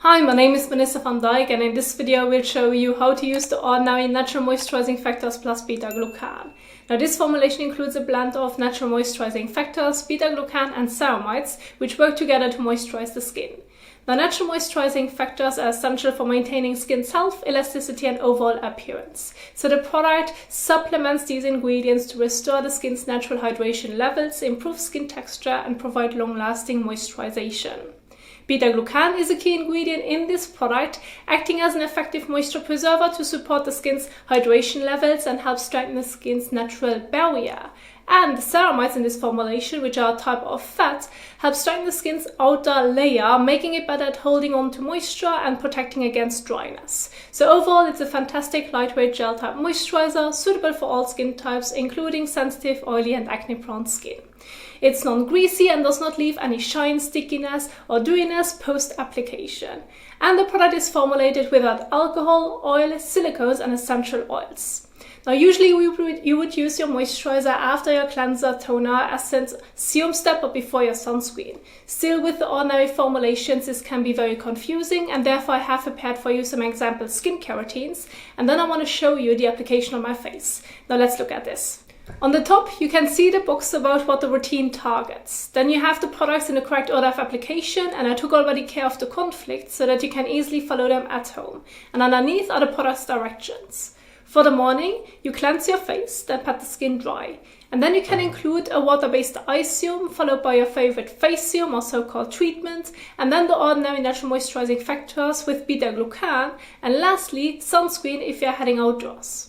Hi, my name is Vanessa van Dijk, and in this video we'll show you how to use the ordinary natural moisturizing factors plus beta-glucan. Now this formulation includes a blend of natural moisturizing factors, beta-glucan and ceramides, which work together to moisturize the skin. Now natural moisturizing factors are essential for maintaining skin's health, elasticity and overall appearance. So the product supplements these ingredients to restore the skin's natural hydration levels, improve skin texture and provide long-lasting moisturization. Beta-glucan is a key ingredient in this product, acting as an effective moisture preserver to support the skin's hydration levels and help strengthen the skin's natural barrier. And the ceramides in this formulation, which are a type of fat, help strengthen the skin's outer layer, making it better at holding on to moisture and protecting against dryness. So overall, it's a fantastic lightweight gel type moisturizer, suitable for all skin types, including sensitive, oily and acne-prone skin. It's non-greasy and does not leave any shine, stickiness or dewiness post-application. And the product is formulated without alcohol, oil, silicones and essential oils. Now usually you would use your moisturizer after your cleanser, toner, essence, serum step or before your sunscreen. Still, with the ordinary formulations this can be very confusing, and therefore I have prepared for you some example skincare routines, and then I want to show you the application on my face. Now let's look at this. On the top you can see the box about what the routine targets. Then you have the products in the correct order of application, and I took already care of the conflicts so that you can easily follow them at home. And underneath are the product's directions. For the morning, you cleanse your face, then pat the skin dry. And then you can include a water-based eye serum, followed by your favorite face serum or so-called treatment, and then the ordinary natural moisturizing factors with beta-glucan, and lastly, sunscreen if you're heading outdoors.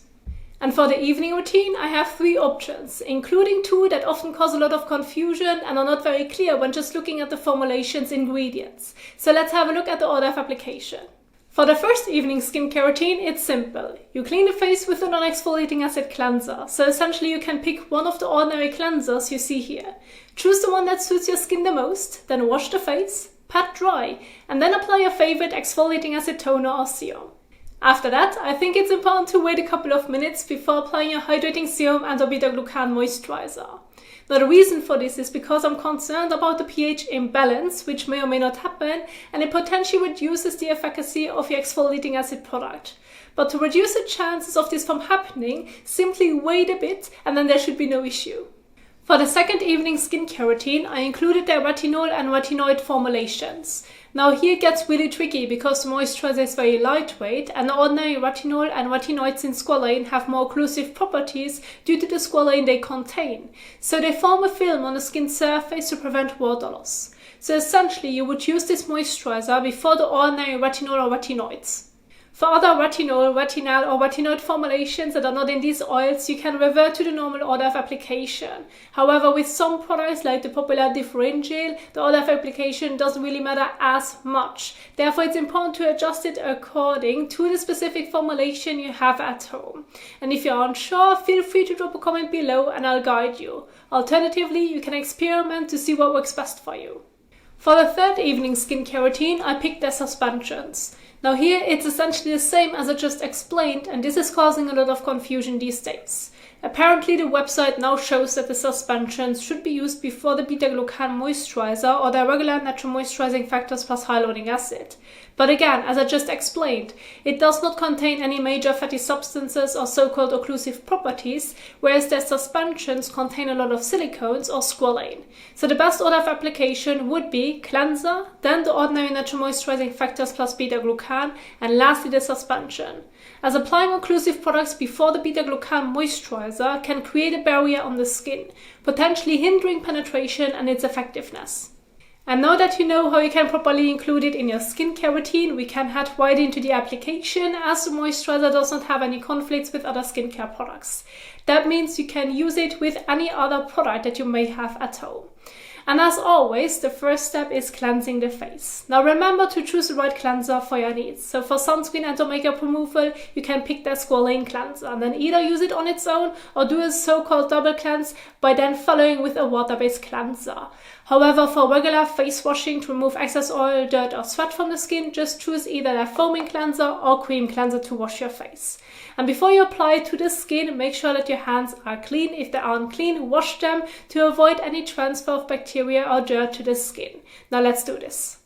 And for the evening routine, I have 3 options, including 2 that often cause a lot of confusion and are not very clear when just looking at the formulation's ingredients. So let's have a look at the order of application. For the first evening skincare routine, it's simple. You clean the face with a non-exfoliating acid cleanser. So essentially you can pick one of the ordinary cleansers you see here. Choose the one that suits your skin the most, then wash the face, pat dry, and then apply your favorite exfoliating acid toner or serum. After that, I think it's important to wait a couple of minutes before applying your hydrating serum and or beta-glucan moisturizer. Now the reason for this is because I'm concerned about the pH imbalance, which may or may not happen, and it potentially reduces the efficacy of your exfoliating acid product. But to reduce the chances of this from happening, simply wait a bit and then there should be no issue. For the second evening skincare routine, I included the retinol and retinoid formulations. Now here it gets really tricky because the moisturizer is very lightweight, and the ordinary retinol and retinoids in squalane have more occlusive properties due to the squalane they contain. So they form a film on the skin surface to prevent water loss. So essentially you would use this moisturizer before the ordinary retinol or retinoids. For other retinol, retinal or retinoid formulations that are not in these oils, you can revert to the normal order of application. However, with some products like the popular differential, the order of application doesn't really matter as much. Therefore, it's important to adjust it according to the specific formulation you have at home. And if you're unsure, feel free to drop a comment below and I'll guide you. Alternatively, you can experiment to see what works best for you. For the third evening skincare routine, I picked the suspensions. Now here it's essentially the same as I just explained, and this is causing a lot of confusion these days. Apparently the website now shows that the suspensions should be used before the beta-glucan moisturizer or their regular natural moisturizing factors plus hyaluronic acid. But again, as I just explained, it does not contain any major fatty substances or so-called occlusive properties, whereas their suspensions contain a lot of silicones or squalane. So the best order of application would be cleanser, then the ordinary natural moisturizing factors plus beta-glucan, and lastly the suspension. As applying occlusive products before the beta-glucan moisturizer can create a barrier on the skin, potentially hindering penetration and its effectiveness. And now that you know how you can properly include it in your skincare routine, we can head right into the application, as the moisturizer does not have any conflicts with other skincare products. That means you can use it with any other product that you may have at home. And as always, the first step is cleansing the face. Now remember to choose the right cleanser for your needs. So for sunscreen and or makeup removal, you can pick that squalane cleanser and then either use it on its own or do a so-called double cleanse by then following with a water-based cleanser. However, for regular face washing to remove excess oil, dirt or sweat from the skin, just choose either a foaming cleanser or cream cleanser to wash your face. And before you apply it to the skin, make sure that your hands are clean. If they aren't clean, wash them to avoid any transfer of bacteria or dirt to the skin. Now let's do this.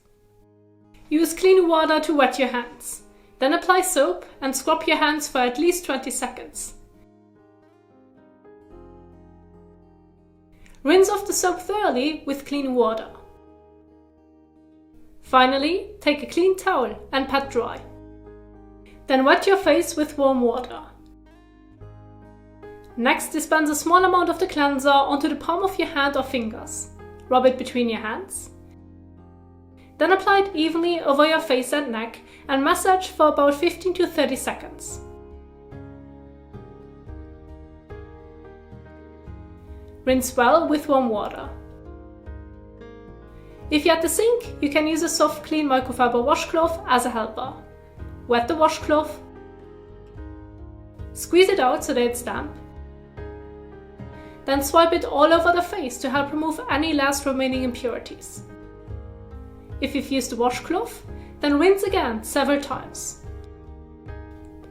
Use clean water to wet your hands. Then apply soap and scrub your hands for at least 20 seconds. Rinse off the soap thoroughly with clean water. Finally, take a clean towel and pat dry. Then wet your face with warm water. Next, dispense a small amount of the cleanser onto the palm of your hand or fingers. Rub it between your hands. Then apply it evenly over your face and neck and massage for about 15 to 30 seconds. Rinse well with warm water. If you're at the sink, you can use a soft, clean microfiber washcloth as a helper. Wet the washcloth. Squeeze it out so that it's damp. Then swipe it all over the face to help remove any last remaining impurities. If you've used the washcloth, then rinse again several times.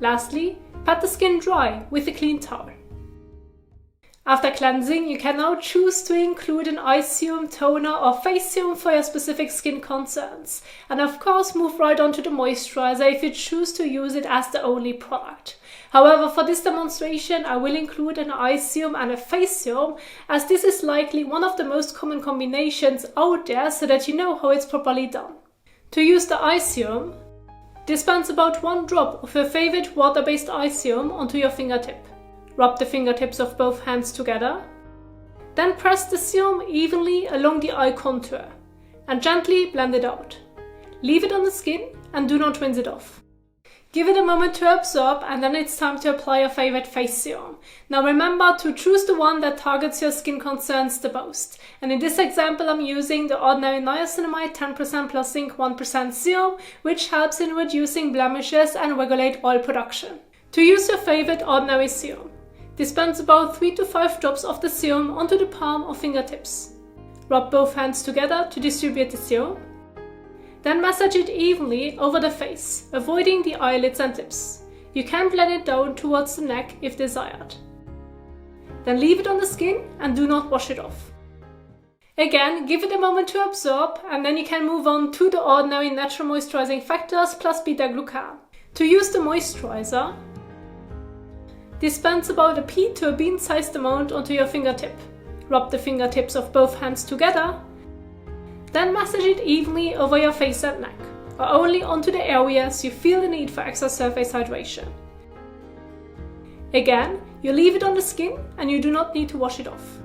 Lastly, pat the skin dry with a clean towel. After cleansing, you can now choose to include an eye serum, toner or face serum for your specific skin concerns. And of course, move right on to the moisturizer if you choose to use it as the only product. However, for this demonstration, I will include an eye serum and a face serum, as this is likely one of the most common combinations out there, so that you know how it's properly done. To use the eye serum, dispense about 1 drop of your favorite water-based eye serum onto your fingertip. Rub the fingertips of both hands together. Then press the serum evenly along the eye contour and gently blend it out. Leave it on the skin and do not rinse it off. Give it a moment to absorb, and then it's time to apply your favorite face serum. Now remember to choose the one that targets your skin concerns the most. And in this example, I'm using the ordinary Niacinamide 10% plus Zinc 1% serum, which helps in reducing blemishes and regulate oil production. To use your favorite ordinary serum, dispense about 3 to 5 drops of the serum onto the palm or fingertips. Rub both hands together to distribute the serum. Then massage it evenly over the face, avoiding the eyelids and lips. You can blend it down towards the neck if desired. Then leave it on the skin and do not wash it off. Again, give it a moment to absorb, and then you can move on to the ordinary natural moisturizing factors plus beta-glucan. To use the moisturizer, dispense about a pea to a bean-sized amount onto your fingertip. Rub the fingertips of both hands together. Then massage it evenly over your face and neck, or only onto the areas you feel the need for extra surface hydration. Again, you leave it on the skin and you do not need to wash it off.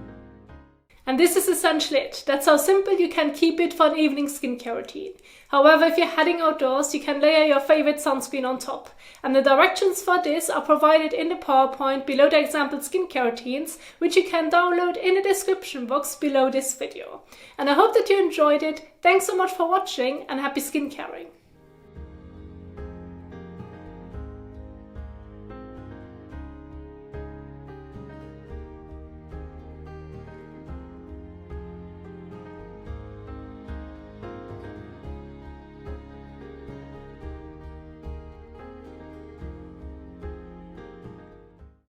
And this is essentially it. That's how simple you can keep it for an evening skincare routine. However, if you're heading outdoors, you can layer your favorite sunscreen on top. And the directions for this are provided in the PowerPoint below the example skincare routines, which you can download in the description box below this video. And I hope that you enjoyed it. Thanks so much for watching, and happy skincaring!